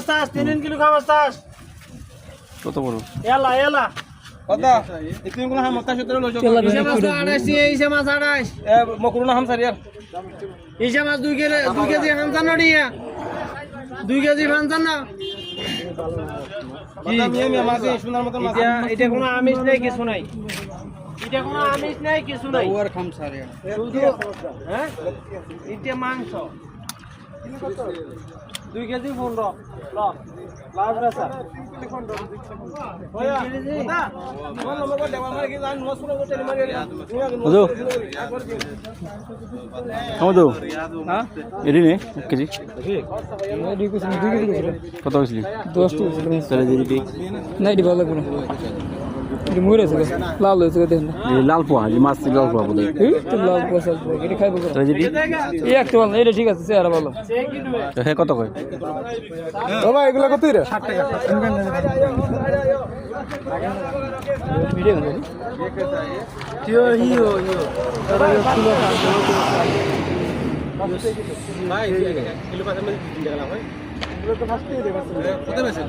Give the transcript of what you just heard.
চাস 3 কিলো খাবার চাস কত বড় এলা কত ইতিন কোন হাম 17 লইছো ইসা মাছ 28 ইসা মাছ 28 এ মকরুনা হাম সারিয়ার ইসা মাছ 2 কেজি হামজান নড়িয়া 2 কেজি হামজান না কথা মিয়া মাছ সুন্দর মত মাছ এটা কোনো আমিষ নাই কিছু নাই এটা কোনো আমিষ নাই কিছু নাই ওর খাম সারিয়ার শুধু হ্যাঁ এটা মাংস 2 কেজি 15 ল লাভ রাসা ওয়া কথা বল মগো দেবা মার কি জান নস করে তেল মারি বুঝো কমদো হ্যাঁ এরি নে 1 কেজি এডি কিছু 2 কেজি ছিল কত হইছিল 10 টাকা ছিল চলে দিবি কি নাই দিবা লাগবে না এডি মুরে আছে লাল হইছে দেখেন এই লাল পোয়া এই মাছ লাল পোয়া বলে তো লাল পোয়া এডি খাইবো চলে দিবি এই একটা বল এটা ঠিক আছে চেহারা ভালো হে কত কই ও ভাই এগুলা কত রে 60 টাকা ভিডিও করে হিও হিও ভাই কিলো পাতা মানে 3 টাকা লাভ হয় এগুলো তো ফাস্টই দেবা কত বেশি